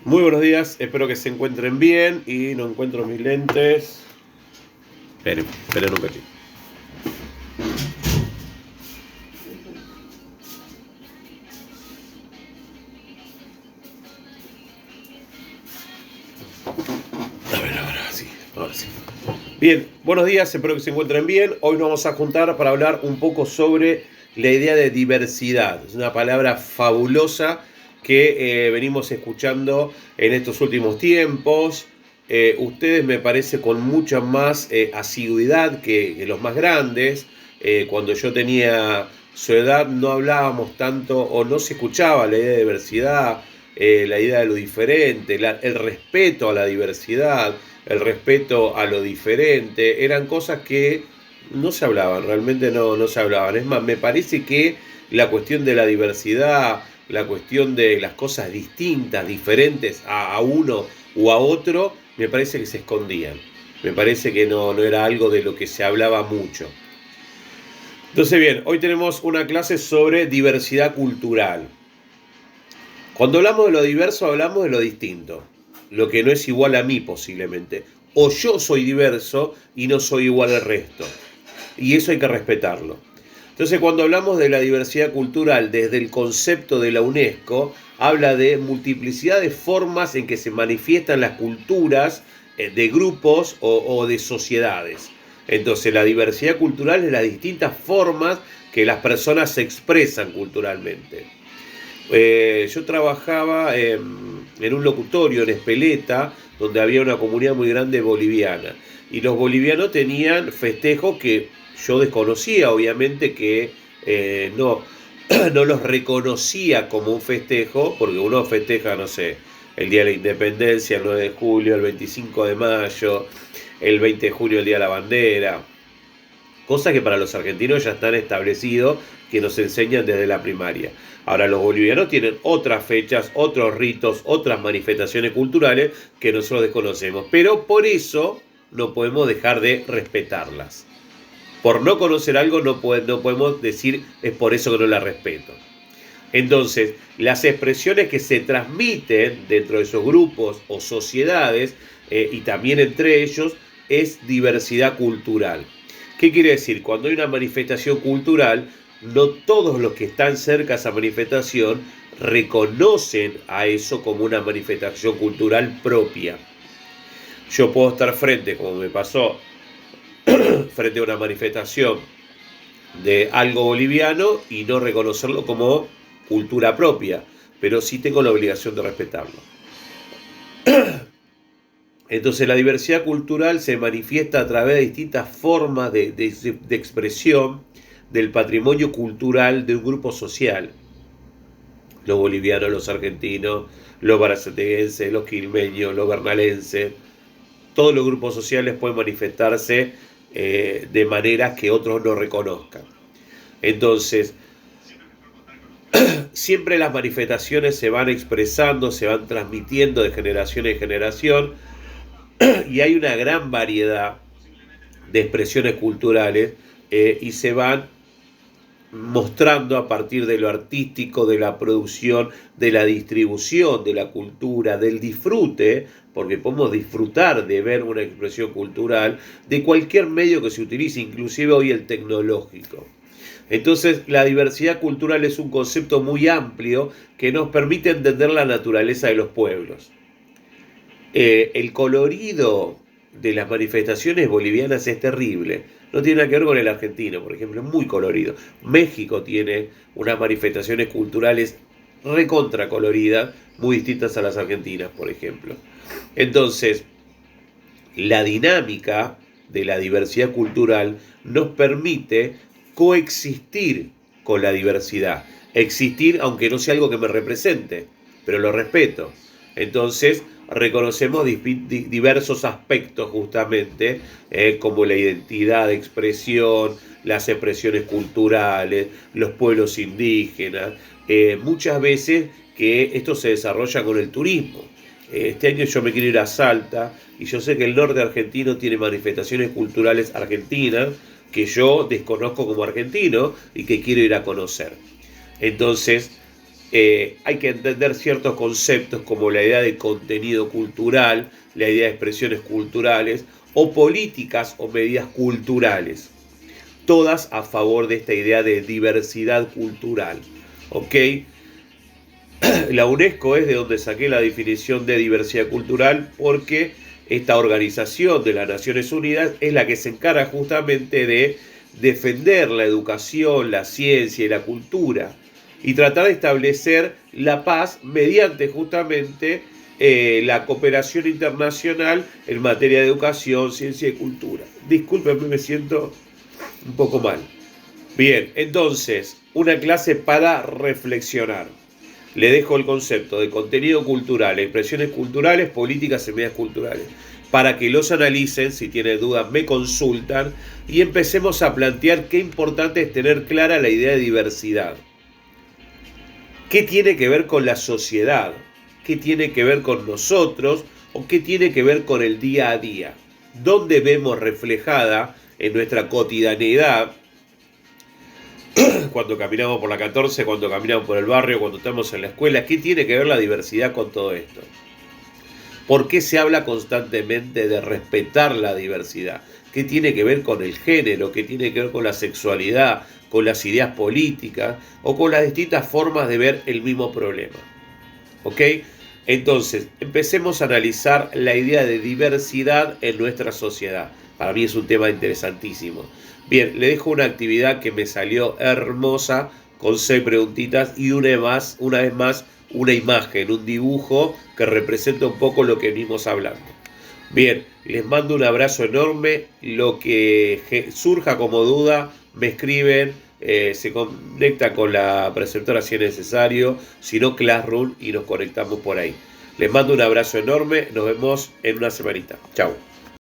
Muy buenos días, espero que se encuentren bien y no encuentro mis lentes. Esperen un cachito. Ahora sí. Bien, buenos días, espero que se encuentren bien. Hoy nos vamos a juntar para hablar un poco sobre la idea de diversidad. Es una palabra fabulosa que venimos escuchando en estos últimos tiempos. Ustedes me parece con mucha más asiduidad que los más grandes. Cuando yo tenía su edad no hablábamos tanto o no se escuchaba la idea de diversidad, la idea de lo diferente, el respeto a la diversidad, el respeto a lo diferente, eran cosas que no se hablaban, realmente no se hablaban. Es más, me parece que la cuestión de la diversidad, la cuestión de las cosas distintas, diferentes a uno o a otro, me parece que se escondían. Me parece que no era algo de lo que se hablaba mucho. Entonces, bien, hoy tenemos una clase sobre diversidad cultural. Cuando hablamos de lo diverso, hablamos de lo distinto, lo que no es igual a mí posiblemente. O yo soy diverso y no soy igual al resto. Y eso hay que respetarlo. Entonces, cuando hablamos de la diversidad cultural desde el concepto de la UNESCO, habla de multiplicidad de formas en que se manifiestan las culturas de grupos o de sociedades. Entonces, la diversidad cultural es las distintas formas que las personas se expresan culturalmente. Yo trabajaba en un locutorio en Espeleta, donde había una comunidad muy grande boliviana. Y los bolivianos tenían festejos que yo desconocía, obviamente que no, no los reconocía como un festejo, porque uno festeja, no sé, el Día de la Independencia, el 9 de julio, el 25 de mayo, el 20 de julio, el Día de la Bandera. Cosa que para los argentinos ya están establecidos, que nos enseñan desde la primaria. Ahora los bolivianos tienen otras fechas, otros ritos, otras manifestaciones culturales que nosotros desconocemos. Pero por eso no podemos dejar de respetarlas. Por no conocer algo no podemos decir es por eso que no la respeto. Entonces, las expresiones que se transmiten dentro de esos grupos o sociedades y también entre ellos es diversidad cultural. ¿Qué quiere decir? Cuando hay una manifestación cultural, no todos los que están cerca a esa manifestación reconocen a eso como una manifestación cultural propia. Yo puedo estar frente, como me pasó, frente a una manifestación de algo boliviano y no reconocerlo como cultura propia, pero sí tengo la obligación de respetarlo. Entonces la diversidad cultural se manifiesta a través de distintas formas de expresión del patrimonio cultural de un grupo social. Los bolivianos, los argentinos, los barazateguenses, los quilmeños, los bernalenses, todos los grupos sociales pueden manifestarse de maneras que otros no reconozcan. Entonces, siempre las manifestaciones se van expresando, se van transmitiendo de generación en generación y hay una gran variedad de expresiones culturales y se van mostrando a partir de lo artístico, de la producción, de la distribución, de la cultura, del disfrute, porque podemos disfrutar de ver una expresión cultural de cualquier medio que se utilice, inclusive hoy el tecnológico. Entonces, la diversidad cultural es un concepto muy amplio que nos permite entender la naturaleza de los pueblos. El colorido de las manifestaciones bolivianas es terrible. No tiene nada que ver con el argentino, por ejemplo, es muy colorido. México tiene unas manifestaciones culturales recontra coloridas, muy distintas a las argentinas, por ejemplo. Entonces, la dinámica de la diversidad cultural nos permite coexistir con la diversidad. Existir aunque no sea algo que me represente, pero lo respeto. Entonces, reconocemos diversos aspectos justamente, como la identidad de expresión, las expresiones culturales, los pueblos indígenas, muchas veces que esto se desarrolla con el turismo. Este año yo me quiero ir a Salta y yo sé que el norte argentino tiene manifestaciones culturales argentinas que yo desconozco como argentino y que quiero ir a conocer. Entonces, hay que entender ciertos conceptos como la idea de contenido cultural, la idea de expresiones culturales o políticas o medidas culturales, todas a favor de esta idea de diversidad cultural. ¿Ok? La UNESCO es de donde saqué la definición de diversidad cultural, porque esta organización de las Naciones Unidas es la que se encarga justamente de defender la educación, la ciencia y la cultura y tratar de establecer la paz mediante justamente la cooperación internacional en materia de educación, ciencia y cultura. Discúlpenme, me siento un poco mal. Bien, entonces, una clase para reflexionar. Le dejo el concepto de contenido cultural, expresiones culturales, políticas y medidas culturales, para que los analicen. Si tienen dudas me consultan y empecemos a plantear qué importante es tener clara la idea de diversidad. ¿Qué tiene que ver con la sociedad? ¿Qué tiene que ver con nosotros? ¿O qué tiene que ver con el día a día? ¿Dónde vemos reflejada en nuestra cotidianidad? Cuando caminamos por la 14, cuando caminamos por el barrio, cuando estamos en la escuela, ¿qué tiene que ver la diversidad con todo esto? ¿Por qué se habla constantemente de respetar la diversidad? ¿Qué tiene que ver con el género? ¿Qué tiene que ver con la sexualidad? ¿Con las ideas políticas? ¿O con las distintas formas de ver el mismo problema? ¿Ok? Entonces, empecemos a analizar la idea de diversidad en nuestra sociedad. Para mí es un tema interesantísimo. Bien, le dejo una actividad que me salió hermosa, con 6 preguntitas y una vez más, una imagen, un dibujo que representa un poco lo que venimos hablando. Bien, les mando un abrazo enorme. Lo que surja como duda, me escriben, se conecta con la preceptora si es necesario, si no Classroom, y nos conectamos por ahí. Les mando un abrazo enorme, nos vemos en una semanita. Chao.